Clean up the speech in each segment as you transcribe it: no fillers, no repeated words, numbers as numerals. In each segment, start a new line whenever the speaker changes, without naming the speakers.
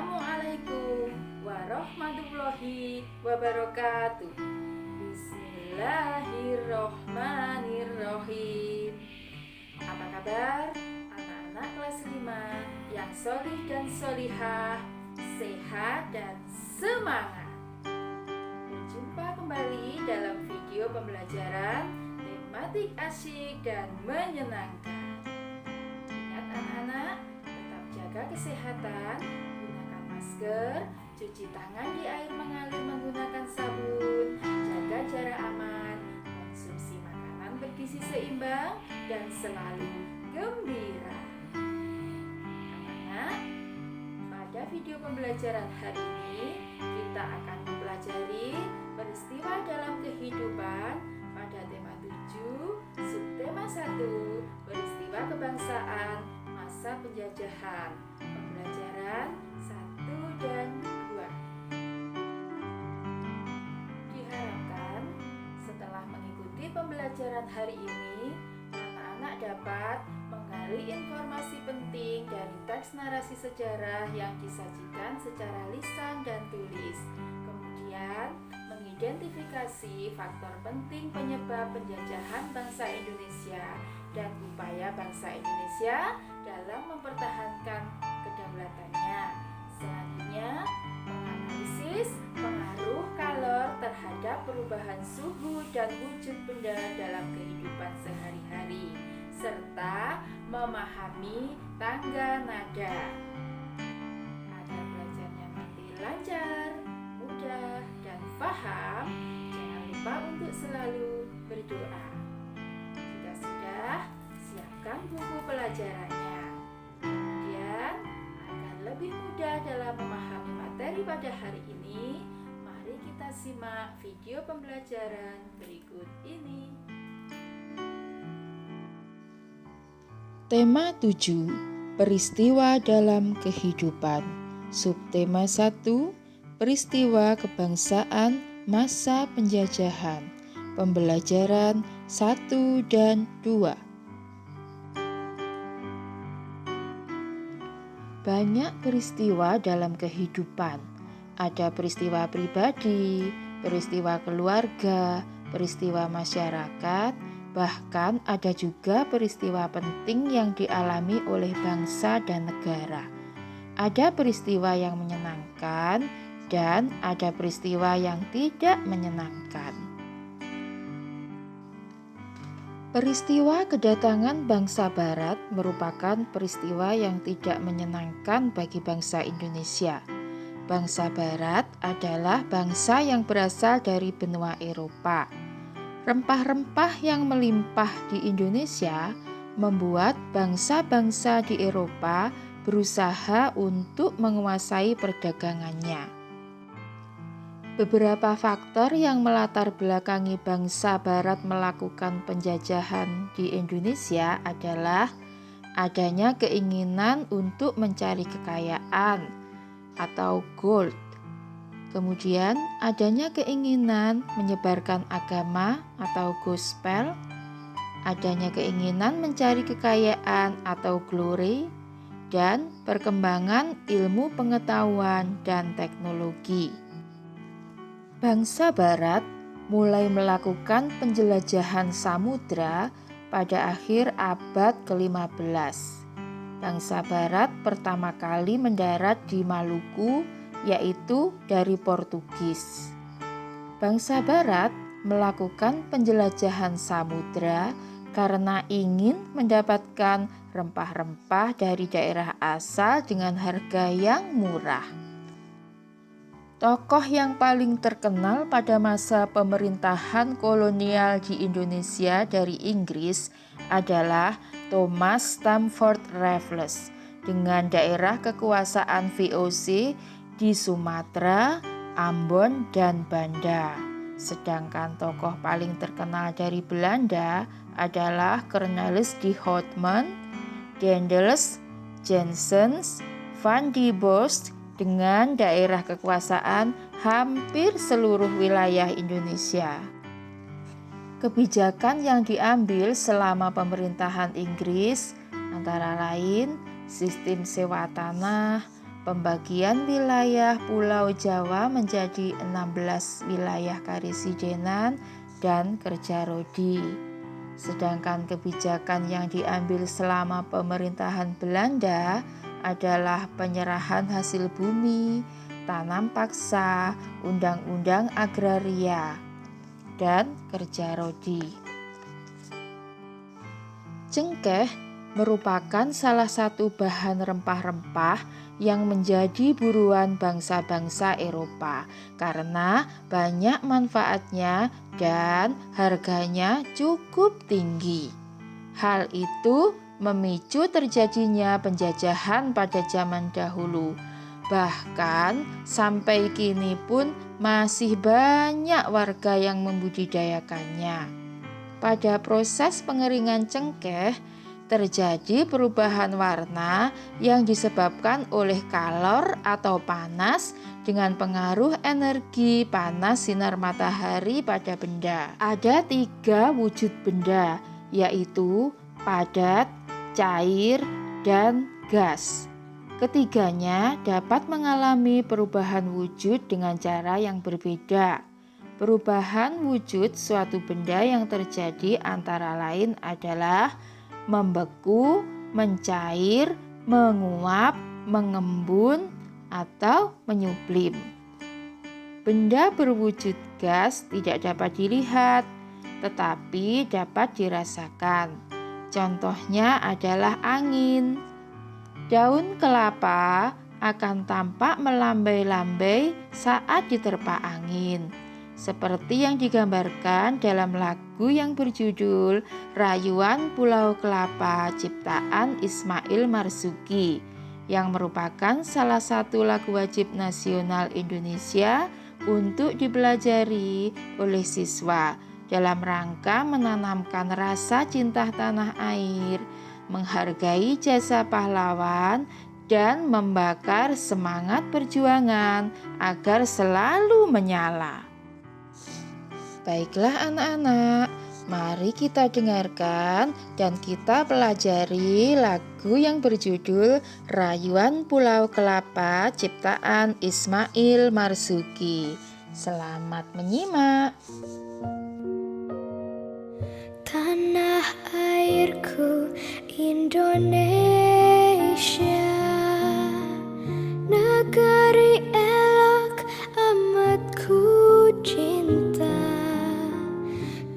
Assalamualaikum warahmatullahi wabarakatuh. Bismillahirrohmanirrohim. Apa kabar anak-anak kelas 5 yang solih dan solihah, sehat dan semangat? Berjumpa kembali dalam video pembelajaran tematik asyik dan menyenangkan. Ingat anak-anak, tetap jaga kesehatan, gunakan masker, cuci tangan di air mengalir menggunakan sabun, jaga jarak aman, konsumsi makanan bergizi seimbang, dan selalu gembira. Anak-anak, pada video pembelajaran hari ini kita akan mempelajari peristiwa dalam kehidupan pada tema 7, subtema 1, peristiwa kebangsaan masa penjajahan, pembelajaran 1 dan 2. Diharapkan setelah mengikuti pembelajaran hari ini, anak-anak dapat menggali informasi penting dari teks narasi sejarah yang disajikan secara lisan dan tulis. Kemudian, mengidentifikasi faktor penting penyebab penjajahan bangsa Indonesia dan upaya bangsa Indonesia dalam mempertahankan kedaulatannya. Selanjutnya, menganalisis pengaruh kalor terhadap perubahan suhu dan wujud benda dalam kehidupan sehari-hari, serta memahami tangga nada. Agar belajarnya nanti lancar, mudah, dan paham, jangan lupa untuk selalu berdoa. Jika sudah, siapkan buku pelajarannya. Kemudian, agar lebih mudah dalam memahami materi pada hari ini, mari kita simak video pembelajaran berikut ini.
Tema 7, peristiwa dalam kehidupan. Subtema 1, peristiwa kebangsaan masa penjajahan. Pembelajaran 1 dan 2. Banyak peristiwa dalam kehidupan. Ada peristiwa pribadi, peristiwa keluarga, peristiwa masyarakat, bahkan ada juga peristiwa penting yang dialami oleh bangsa dan negara. Ada peristiwa yang menyenangkan dan ada peristiwa yang tidak menyenangkan. Peristiwa kedatangan bangsa Barat merupakan peristiwa yang tidak menyenangkan bagi bangsa Indonesia. Bangsa Barat adalah bangsa yang berasal dari benua Eropa. Rempah-rempah yang melimpah di Indonesia membuat bangsa-bangsa di Eropa berusaha untuk menguasai perdagangannya. Beberapa faktor yang melatar belakangi bangsa Barat melakukan penjajahan di Indonesia adalah adanya keinginan untuk mencari kekayaan atau gold. Kemudian adanya keinginan menyebarkan agama atau gospel, adanya keinginan mencari kekayaan atau glory, dan perkembangan ilmu pengetahuan dan teknologi. Bangsa Barat mulai melakukan penjelajahan samudra pada akhir abad ke-15. Bangsa Barat pertama kali mendarat di Maluku, yaitu dari Portugis. Bangsa Barat melakukan penjelajahan samudra karena ingin mendapatkan rempah-rempah dari daerah asal dengan harga yang murah. Tokoh yang paling terkenal pada masa pemerintahan kolonial di Indonesia dari Inggris adalah Thomas Stamford Raffles dengan daerah kekuasaan VOC di Sumatera, Ambon, dan Banda. Sedangkan tokoh paling terkenal dari Belanda adalah Cornelis de Houtman, Daendels, Janssens, Van die Bosch dengan daerah kekuasaan hampir seluruh wilayah Indonesia. Kebijakan yang diambil selama pemerintahan Inggris antara lain sistem sewa tanah, Pembagian wilayah Pulau Jawa menjadi 16 wilayah karesidenan dan kerja rodi. Sedangkan kebijakan yang diambil selama pemerintahan Belanda adalah penyerahan hasil bumi, tanam paksa, undang-undang agraria, dan kerja rodi. Cengkeh merupakan salah satu bahan rempah-rempah yang menjadi buruan bangsa-bangsa Eropa karena banyak manfaatnya dan harganya cukup tinggi. Hal itu memicu terjadinya penjajahan pada zaman dahulu. Bahkan sampai kini pun masih banyak warga yang membudidayakannya. Pada proses pengeringan cengkeh, terjadi perubahan warna yang disebabkan oleh kalor atau panas dengan pengaruh energi panas sinar matahari pada benda. Ada 3 wujud benda, yaitu padat, cair, dan gas. Ketiganya dapat mengalami perubahan wujud dengan cara yang berbeda. Perubahan wujud suatu benda yang terjadi antara lain adalah membeku, mencair, menguap, mengembun, atau menyublim. Benda berwujud gas tidak dapat dilihat, tetapi dapat dirasakan. Contohnya adalah angin. Daun kelapa akan tampak melambai-lambai saat diterpa angin, seperti yang digambarkan dalam lagu yang berjudul Rayuan Pulau Kelapa ciptaan Ismail Marzuki, yang merupakan salah satu lagu wajib nasional Indonesia untuk dipelajari oleh siswa dalam rangka menanamkan rasa cinta tanah air, menghargai jasa pahlawan, dan membakar semangat perjuangan agar selalu menyala. Baiklah anak-anak, mari kita dengarkan dan kita pelajari lagu yang berjudul Rayuan Pulau Kelapa ciptaan Ismail Marzuki. Selamat menyimak.
Tanah airku Indonesia, negeri elok amat ku cinta.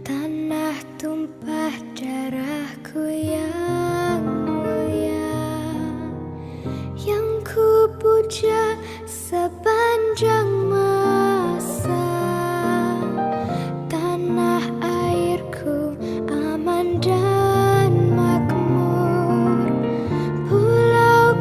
Tanah tumpah darahku yang mulia, yang ku puja sepanjang masa. Tanah airku aman dan makmur, pulau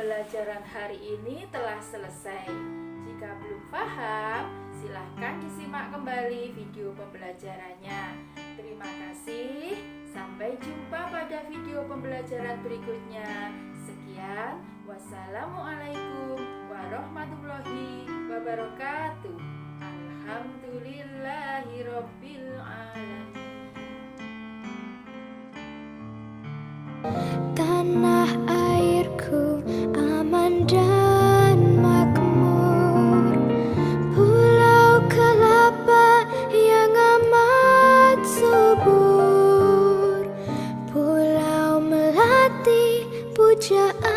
pembelajaran hari ini telah selesai. Jika belum paham, silahkan disimak kembali video pembelajarannya. Terima kasih. Sampai jumpa pada video pembelajaran berikutnya. Sekian, wassalamualaikum warahmatullahi wabarakatuh. Alhamdulillahirabbil alamin.
Tanah airku aman dan makmur, pulau kelapa yang amat subur, pulau melati pujaan